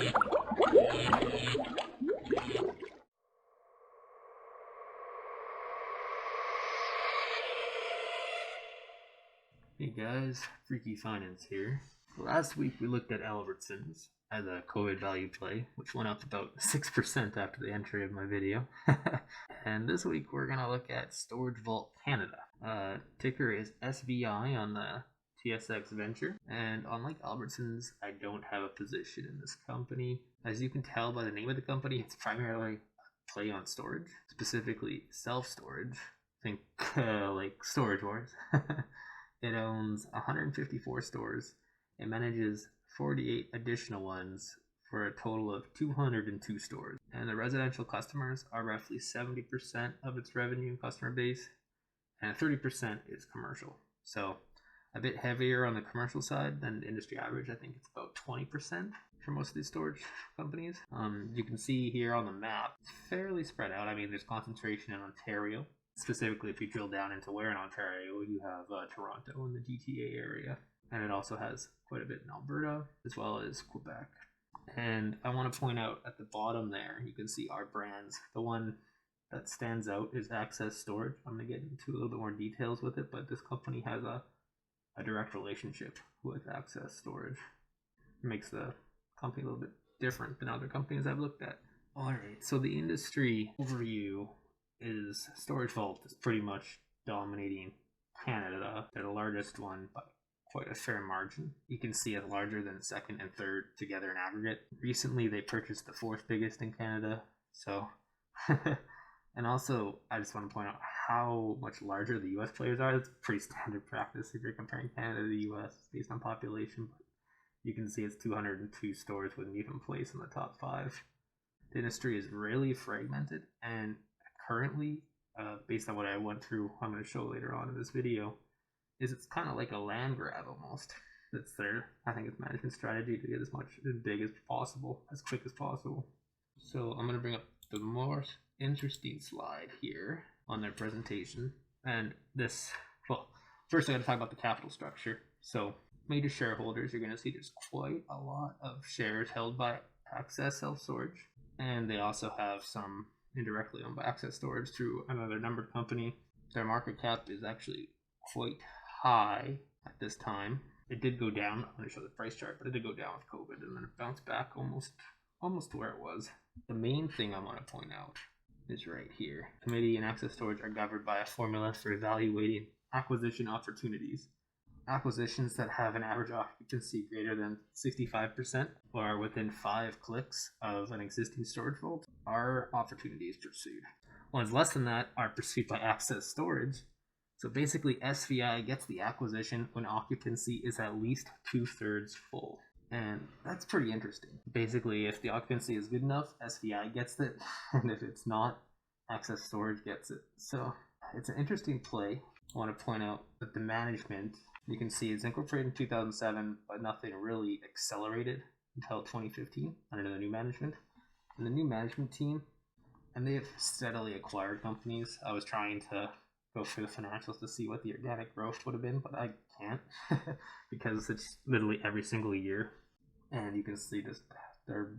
Hey guys, Freaky Finance here. Last week we looked at Albertsons as a COVID value play, which went up about 6% after the entry of my video. And this week we're going to look at Storage Vault Canada. Ticker is SVI on the TSX Venture. And unlike Albertsons, I don't have a position in this company. As you can tell by the name of the company, it's primarily a play on storage, specifically self-storage. Think like Storage Wars. It owns 154 stores. It manages 48 additional ones for a total of 202 stores. And the residential customers are roughly 70% of its revenue customer base, and 30% is commercial. So a bit heavier on the commercial side than the industry average. I think it's about 20% for most of these storage companies. You can see here on the map, it's fairly spread out. I mean, there's concentration in Ontario. Specifically, if you drill down into where in Ontario, you have Toronto in the GTA area. And it also has quite a bit in Alberta, as well as Quebec. And I want to point out at the bottom there, you can see our brands. The one that stands out is Access Storage. I'm going to get into a little bit more details with it, but this company has a direct relationship with Access Storage. It makes the company a little bit different than other companies I've looked at. Alright, so the industry overview is Storage Vault is pretty much dominating Canada. They're the largest one by quite a fair margin. You can see it larger than second and third together in aggregate. Recently they purchased the fourth biggest in Canada. So and also I just want to point out how much larger the US players are. It's pretty standard practice if you're comparing Canada to the US based on population, but you can see it's 202 stores wouldn't even place in the top 5. The industry is really fragmented, and currently, based on what I went through, I'm going to show later on in this video, is it's kind of like a land grab almost. That's their, I think it's management strategy to get as much as big as possible, as quick as possible. So I'm going to bring up the most interesting slide here on their presentation. And this, well, first I got to talk about the capital structure. So major shareholders, you're going to see there's quite a lot of shares held by Access Self-Storage. And they also have some indirectly owned by Access Storage through another numbered company. Their market cap is actually quite high at this time. It did go down. I'm going to show the price chart, but it did go down with COVID, and then it bounced back almost to where it was. The main thing I want to point out is right here. Committee and Access Storage are governed by a formula for evaluating acquisition opportunities. Acquisitions that have an average occupancy greater than 65% or are within 5 clicks of an existing storage vault are opportunities pursued. Ones less than that are pursued by Access Storage. So basically SVI gets the acquisition when occupancy is at least 2/3 full. And that's pretty interesting. Basically, if the occupancy is good enough, SVI gets it, and if it's not, Access Storage gets it. So it's an interesting play. I want to point out that the management, you can see it's incorporated in 2007, but nothing really accelerated until 2015 under the new management. And the new management team, and they have steadily acquired companies. I was trying to go through the financials to see what the organic growth would have been, but I can't because it's literally every single year. And you can see just their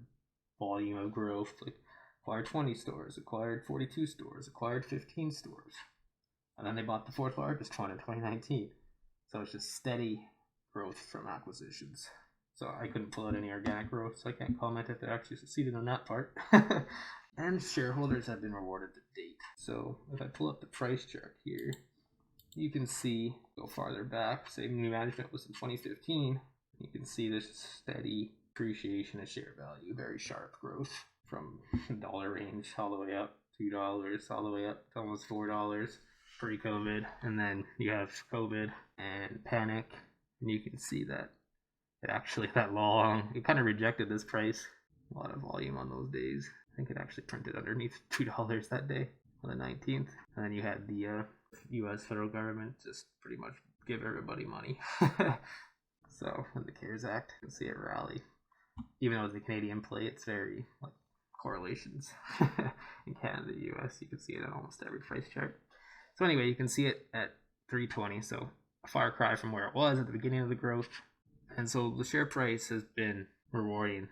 volume of growth, like acquired 20 stores, acquired 42 stores, acquired 15 stores. And then they bought the fourth largest one in 2019. So it's just steady growth from acquisitions. So I couldn't pull out any organic growth, so I can't comment if they actually succeeded on that part. And shareholders have been rewarded to date. So if I pull up the price chart here, you can see, go farther back, say new management was in 2015, you can see this steady appreciation of share value, very sharp growth from dollar range all the way up, $2, all the way up to almost $4 pre-COVID. And then you have COVID and panic, and you can see that it actually that long, it kind of rejected this price. A lot of volume on those days. I think it actually printed underneath $2 that day on the 19th. And then you had the US federal government just pretty much give everybody money. So in the CARES Act, you can see it rally. Even though it's a Canadian play, it's very like correlations in Canada and the US. You can see it on almost every price chart. So anyway, you can see it at 320. So a far cry from where it was at the beginning of the growth. And so the share price has been rewarding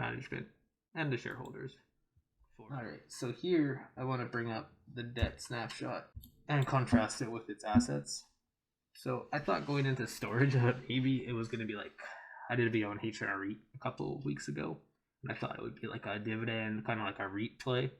management, and the shareholders. Alright, so here I want to bring up the debt snapshot and contrast it with its assets. So I thought going into storage maybe it was going to be like, I did a video on H&R REIT a couple of weeks ago, and I thought it would be like a dividend, kind of like a REIT play.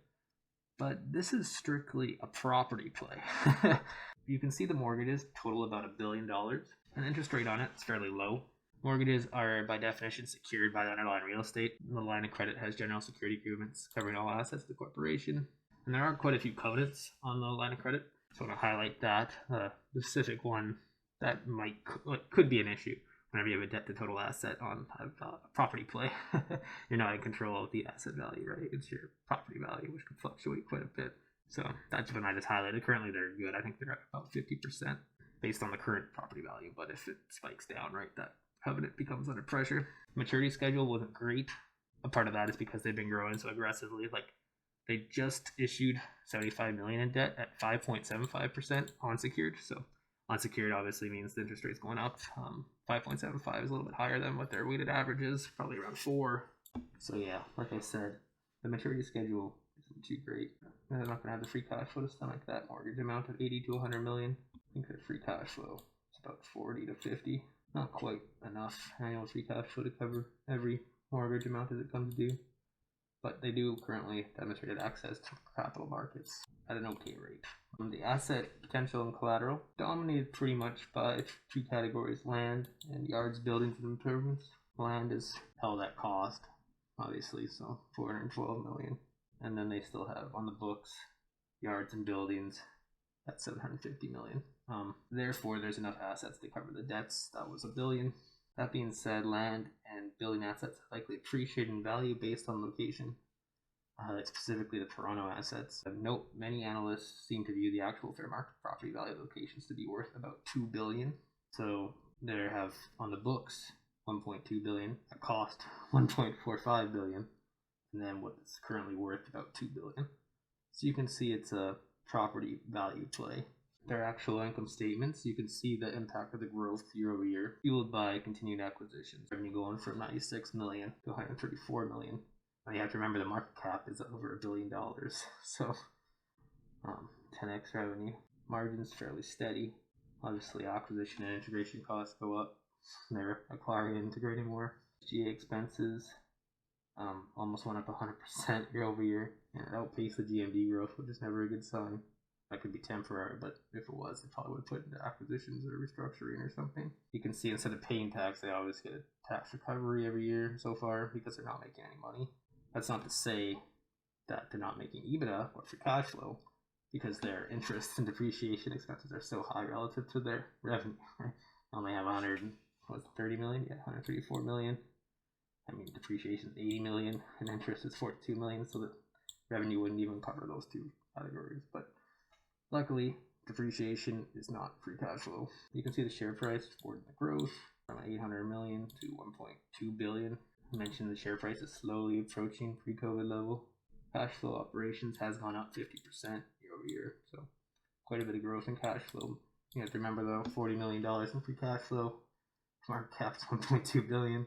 But this is strictly a property play. You can see the mortgages total about $1 billion, and the interest rate on it is fairly low. Mortgages are by definition secured by the underlying real estate. The line of credit has general security agreements covering all assets of the corporation. And there are quite a few covenants on the line of credit. So I want to highlight that. The specific one that could be an issue whenever you have a debt to total asset on a property play. You're not in control of the asset value, right? It's your property value, which can fluctuate quite a bit. So that's when I just highlighted. Currently they're good. I think they're at about 50% based on the current property value. But if it spikes down, right, that covenant becomes under pressure. Maturity schedule wasn't great. A part of that is because they've been growing so aggressively. Like, they just issued $75 million in debt at 5.75% unsecured. So unsecured obviously means the interest rate's going up. 5.75 is a little bit higher than what their weighted average is, probably around 4. So yeah, like I said, the maturity schedule isn't too great. They're not gonna have the free cash flow to stomach that mortgage amount of 80 to 100 million. I think their free cash flow is about 40 to 50. Not quite enough annual free cash flow to cover every mortgage amount as it comes due. But they do currently demonstrated access to capital markets at an okay rate. The asset potential and collateral dominated pretty much by 2 categories: land and yards, buildings, and improvements. Land is held at cost, obviously, so $412 million. And then they still have on the books yards and buildings at $750 million. Therefore, there's enough assets to cover the debts. That was $1 billion. That being said, land and building assets likely appreciate in value based on location. Specifically the Toronto assets. Note, many analysts seem to view the actual fair market property value locations to be worth about $2 billion. So they have on the books $1.2 billion, at cost $1.45 billion, and then what it's currently worth about $2 billion. So you can see it's a property value play. Their actual income statements, you can see the impact of the growth year over year, fueled by continued acquisitions. Revenue going from $96 million to $134 million. Now you have to remember the market cap is over $1 billion, so 10x revenue. Margins fairly steady. Obviously, acquisition and integration costs go up. They're acquiring and integrating more. GA expenses almost went up 100% year over year, and it outpaced the GMD growth, which is never a good sign. That could be temporary, but if it was, it probably would put into acquisitions or restructuring or something. You can see instead of paying tax, they always get a tax recovery every year so far because they're not making any money. That's not to say that they're not making EBITDA or free cash flow, because their interest and depreciation expenses are so high relative to their revenue. Right? They only have 130 million, yeah, 134 million. I mean, depreciation is 80 million, and interest is 42 million, so that revenue wouldn't even cover those 2 categories. But luckily, depreciation is not free cash flow. You can see the share price supporting the growth from 800 million to 1.2 billion. I mentioned the share price is slowly approaching pre-COVID level. Cash flow operations has gone up 50% year over year, so quite a bit of growth in cash flow. You have to remember though, $40 million in free cash flow. Market cap's 1.2 billion.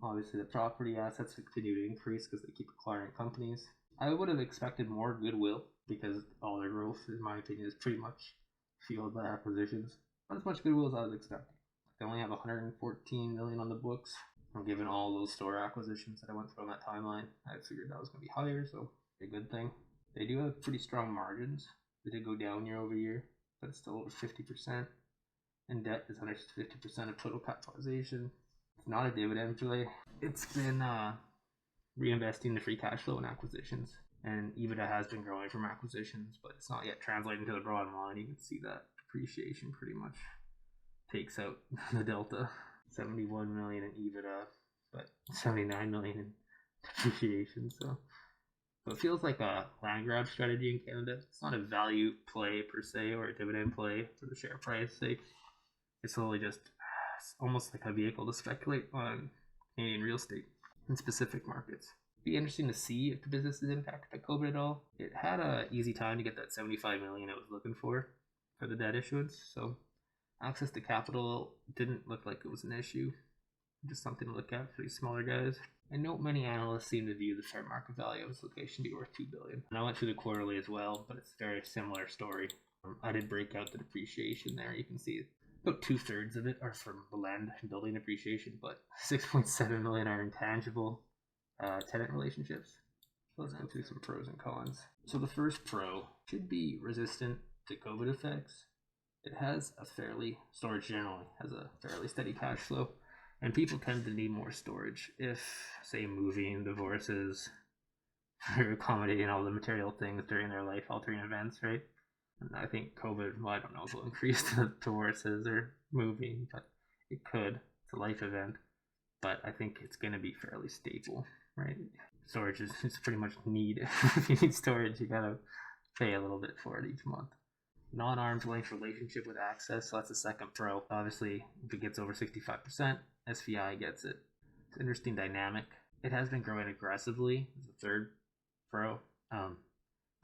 Obviously, the property assets continue to increase because they keep acquiring companies. I would have expected more goodwill because all their growth, in my opinion, is pretty much fueled by acquisitions. Not as much goodwill as I was expecting. They only have 114 million on the books. And given all those store acquisitions that I went through on that timeline, I figured that was going to be higher, so a good thing. They do have pretty strong margins. They did go down year over year, but it's still over 50%. And debt is under 50% of total capitalization. It's not a dividend play. It's been reinvesting the free cash flow in acquisitions. And EBITDA has been growing from acquisitions, but it's not yet translating to the bottom line. You can see that depreciation pretty much takes out the delta. 71 million in EBITDA, but 79 million in depreciation. So it feels like a land grab strategy in Canada. It's not a value play per se or a dividend play for the share price sake. It's only just almost like a vehicle to speculate on Canadian real estate in specific markets. It'd be interesting to see if the business is impacted by COVID at all. It had an easy time to get that 75 million it was looking for the debt issuance. So access to capital didn't look like it was an issue. Just something to look at for these smaller guys. I note many analysts seem to view the fair market value of this location to be worth $2 billion. And I went through the quarterly as well, but it's a very similar story. I did break out the depreciation there. You can see about 2/3 of it are from land and building depreciation, but 6.7 million are intangible tenant relationships. So let's go through some pros and cons. So the first pro should be resistant to COVID effects. It has storage generally has a fairly steady cash flow, and people tend to need more storage if, say, moving, divorces, or accommodating all the material things during their life-altering events, right? And I think COVID, well, I don't know if it'll increase the divorces or moving, but it could. It's a life event, but I think it's going to be fairly stable, right? Storage is pretty much need. If you need storage, you gotta pay a little bit for it each month. Non-arm's length relationship with access, so that's the second pro. Obviously, if it gets over 65%, SVI gets it. It's an interesting dynamic. It has been growing aggressively. It's the third pro.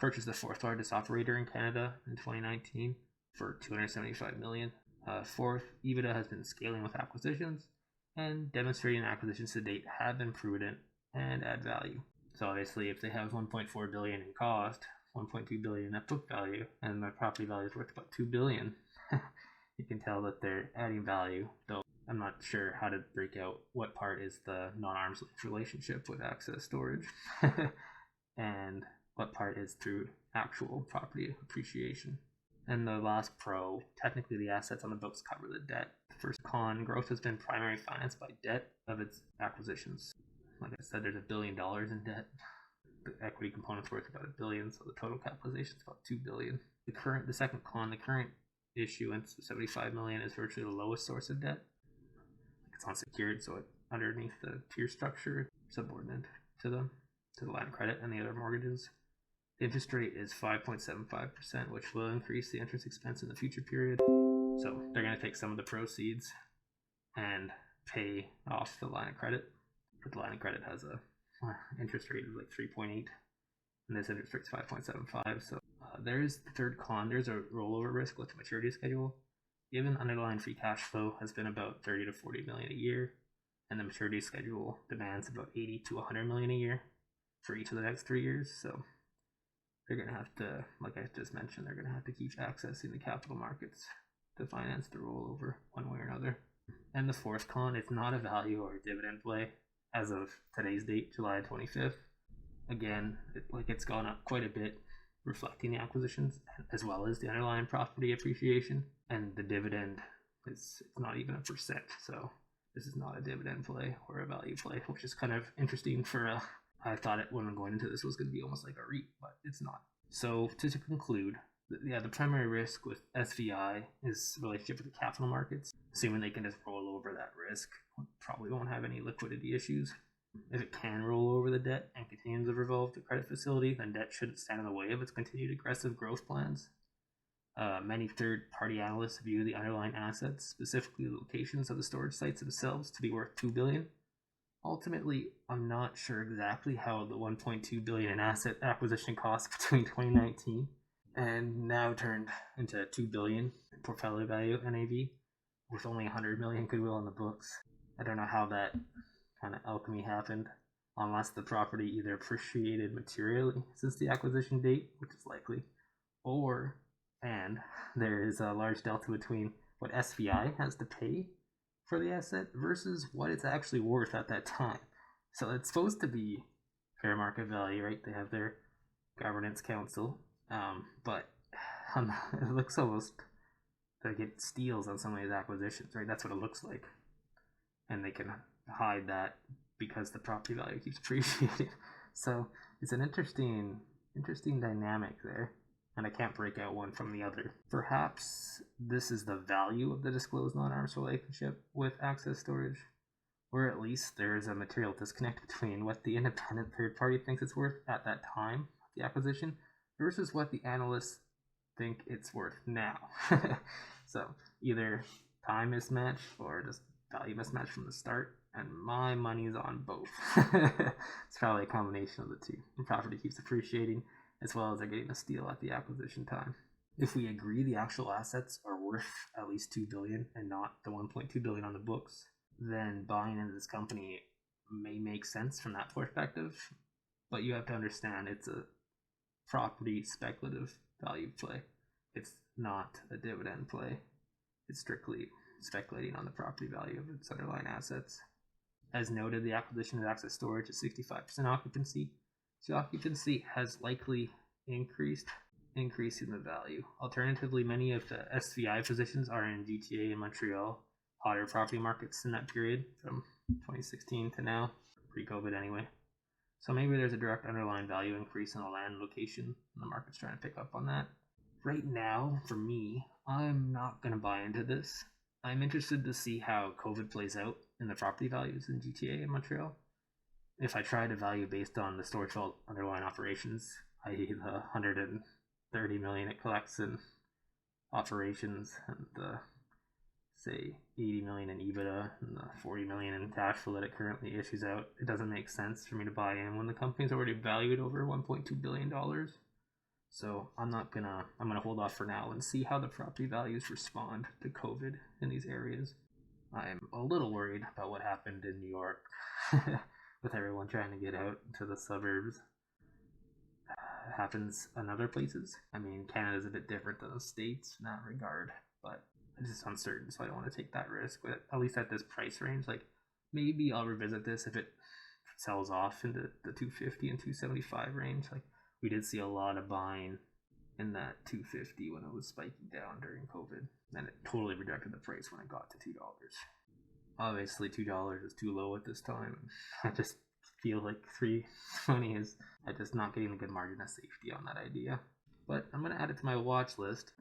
Purchased the fourth largest operator in Canada in 2019 for $275 million. Fourth, EBITDA has been scaling with acquisitions and demonstrating acquisitions to date have been prudent and add value. So obviously, if they have $1.4 billion in cost, $1.2 billion net book value, and their property value is worth about $2 billion, you can tell that they're adding value. Though I'm not sure how to break out what part is the non-arm's length relationship with access storage, and what part is through actual property appreciation. And the last pro, technically the assets on the books cover the debt. The first con, growth has been primarily financed by debt of its acquisitions. Like I said, there's $1 billion in debt. The equity component's worth about $1 billion, so the total capitalization is about $2 billion. The second con, the current issuance of $75 million is virtually the lowest source of debt. It's unsecured, so it's underneath the tier structure, subordinate to the line of credit and the other mortgages. The interest rate is 5.75%, which will increase the interest expense in the future period. So they're going to take some of the proceeds and pay off the line of credit. But the line of credit has a interest rate of like 3.8, and this interest rate is 5.75. So there is the third con. There's a rollover risk with the maturity schedule. Given underlying free cash flow has been about 30 to 40 million a year, and the maturity schedule demands about 80 to 100 million a year for each of the next 3 years. So they're going to have to, like I just mentioned, they're going to have to keep accessing the capital markets to finance the rollover one way or another. And the fourth con, it's not a value or a dividend play as of today's date, July 25th. Again, it's gone up quite a bit, reflecting the acquisitions as well as the underlying property appreciation. And the dividend is not even 1%. So this is not a dividend play or a value play, which is kind of interesting I thought it when going into this was going to be almost like a REIT, but it's not. So to conclude, the primary risk with SVI is relationship with the capital markets. Assuming they can just roll over that risk, probably won't have any liquidity issues. If it can roll over the debt and continue to revolve the credit facility, then debt shouldn't stand in the way of its continued aggressive growth plans. Many third-party analysts view the underlying assets, specifically the locations of the storage sites themselves, to be worth $2 billion. Ultimately, I'm not sure exactly how the $1.2 billion in asset acquisition costs between 2019 and now turned into $2 billion in portfolio value NAV with only $100 million goodwill on the books. I don't know how that kind of alchemy happened, unless the property either appreciated materially since the acquisition date, which is likely, and there is a large delta between what SVI has to pay for the asset versus what it's actually worth at that time. So it's supposed to be fair market value, right? They have their governance council, but it looks almost like it steals on some of these acquisitions, right? That's what it looks like, and they can hide that because the property value keeps appreciating. So it's an interesting dynamic there, and I can't break out one from the other. Perhaps this is the value of the disclosed non-arm's relationship with access storage, or at least there is a material disconnect between what the independent third party thinks it's worth at that time, the acquisition, versus what the analysts think it's worth now. So either time mismatch or just value mismatch from the start, and my money's on both. It's probably a combination of the two. The property keeps appreciating, as well as they're getting a steal at the acquisition time. If we agree the actual assets are worth at least $2 billion and not the $1.2 billion on the books, then buying into this company may make sense from that perspective, but you have to understand it's a property speculative value play. It's not a dividend play. It's strictly speculating on the property value of its underlying assets. As noted, the acquisition of Access Storage at 65% occupancy. So occupancy has likely increasing the value. Alternatively, many of the SVI positions are in GTA and Montreal, hotter property markets in that period from 2016 to now, pre-COVID anyway. So maybe there's a direct underlying value increase in the land location, and the market's trying to pick up on that. Right now, for me, I'm not going to buy into this. I'm interested to see how COVID plays out in the property values in GTA and Montreal. If I try to value based on the storage vault underlying operations, i.e. the 130 million it collects in operations and the say 80 million in EBITDA and the 40 million in cash flow that it currently issues out, it doesn't make sense for me to buy in when the company's already valued over $1.2 billion. So I'm gonna hold off for now and see how the property values respond to COVID in these areas. I'm a little worried about what happened in New York with everyone trying to get out to the suburbs. It happens in other places. I mean, Canada's a bit different than the States in that regard, but it's just uncertain, so I don't want to take that risk. But at least at this price range, like maybe I'll revisit this if it sells off into the 250 and 275 range. Like we did see a lot of buying in that 250 when it was spiking down during COVID, and it totally rejected the price when it got to $2. Obviously, $2 is too low at this time. I just feel like 320 is just not getting a good margin of safety on that idea. But I'm gonna add it to my watch list.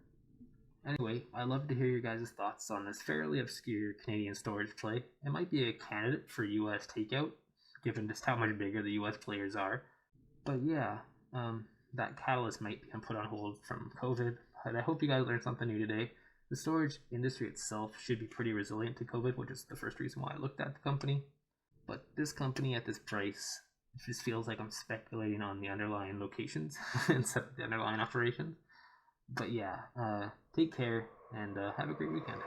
Anyway, I'd love to hear your guys' thoughts on this fairly obscure Canadian storage play. It might be a candidate for US takeout, given just how much bigger the US players are. But yeah, that catalyst might be put on hold from COVID. And I hope you guys learned something new today. The storage industry itself should be pretty resilient to COVID, which is the first reason why I looked at the company. But this company at this price, it just feels like I'm speculating on the underlying locations instead of the underlying operations. But yeah, take care and have a great weekend.